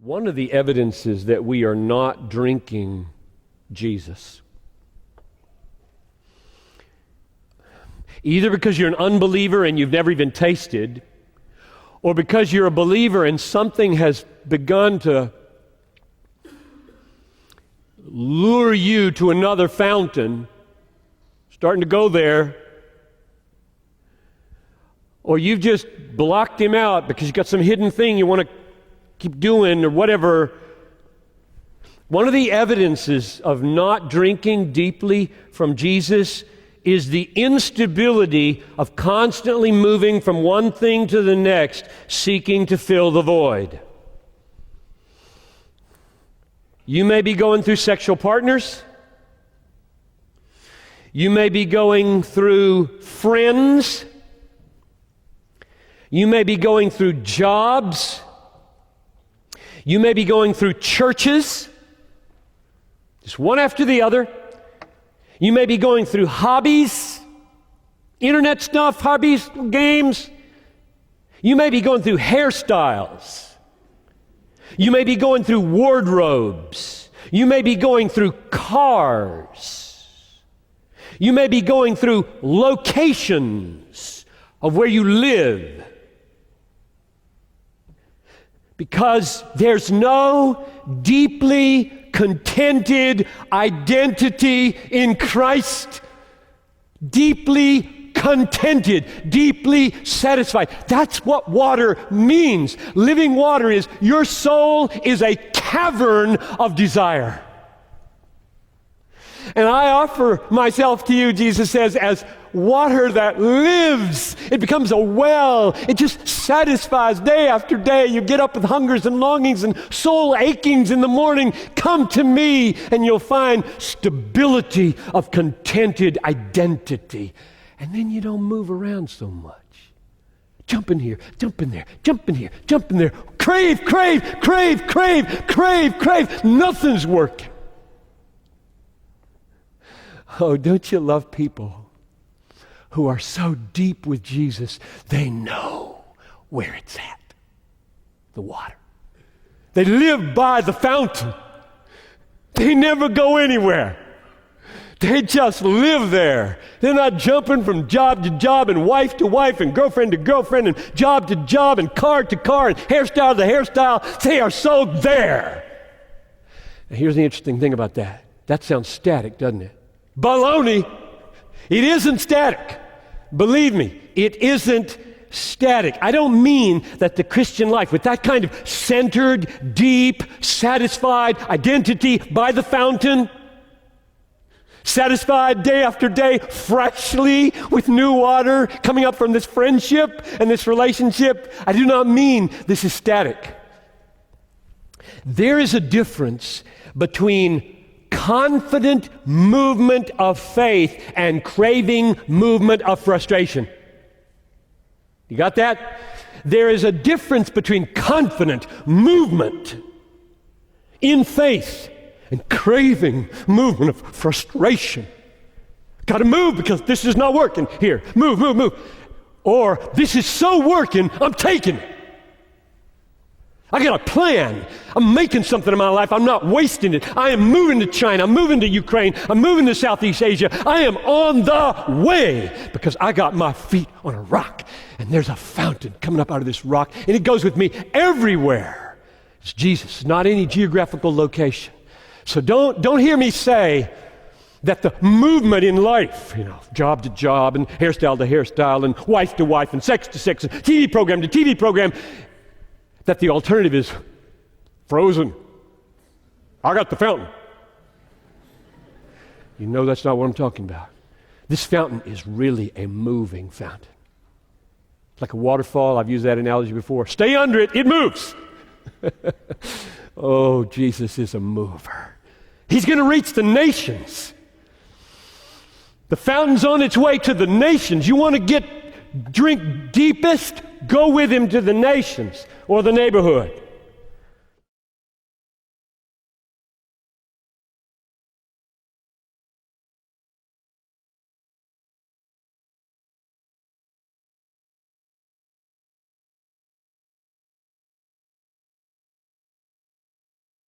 One of the evidences that we are not drinking Jesus, either because you're an unbeliever and you've never even tasted, or because you're a believer and something has begun to lure you to another fountain, starting to go there, or you've just blocked him out because you've got some hidden thing you want to keep doing or whatever. One of the evidences of not drinking deeply from Jesus is the instability of constantly moving from one thing to the next, seeking to fill the void. You may be going through sexual partners. You may be going through friends. You may be going through jobs. You may be going through churches, just one after the other. You may be going through hobbies, internet stuff, hobbies, games. You may be going through hairstyles. You may be going through wardrobes. You may be going through cars. You may be going through locations of where you live. Because there's no deeply contented identity in Christ. Deeply contented, deeply satisfied. That's what water means. Living water is your soul is a cavern of desire. And I offer myself to you, Jesus says, as water that lives. It becomes a well. It just satisfies day after day. You get up with hungers and longings and soul achings in the morning. Come to me and you'll find stability of contented identity. And then you don't move around so much. Jump in here, jump in there, jump in here, jump in there. Crave, crave, crave, crave, crave, crave. Nothing's working. Oh, don't you love people who are so deep with Jesus, they know where it's at, the water. They live by the fountain. They never go anywhere. They just live there. They're not jumping from job to job and wife to wife and girlfriend to girlfriend and job to job and car to car and hairstyle to hairstyle. They are so there. Now, here's the interesting thing about that. That sounds static, doesn't it? Baloney. It isn't static. Believe me, it isn't static. I don't mean that the Christian life, with that kind of centered, deep, satisfied identity by the fountain, satisfied day after day, freshly with new water coming up from this friendship and this relationship, I do not mean this is static. There is a difference between confident movement of faith and craving movement of frustration. You got that? There is a difference between confident movement in faith and craving movement of frustration. Got to move because this is not working. Here, move, move, move. Or this is so working, I'm taking it. I got a plan. I'm making something in my life. I'm not wasting it. I am moving to China. I'm moving to Ukraine. I'm moving to Southeast Asia. I am on the way because I got my feet on a rock. And there's a fountain coming up out of this rock. And it goes with me everywhere. It's Jesus, not any geographical location. So don't hear me say that the movement in life, job to job and hairstyle to hairstyle and wife to wife and sex to sex and TV program to TV program, that the alternative is frozen. I got the fountain. You know that's not what I'm talking about. This fountain is really a moving fountain. It's like a waterfall. I've used that analogy before. Stay under it, it moves. Oh, Jesus is a mover. He's going to reach the nations. The fountain's on its way to the nations. You want to drink deepest? Go with him to the nations or the neighborhood.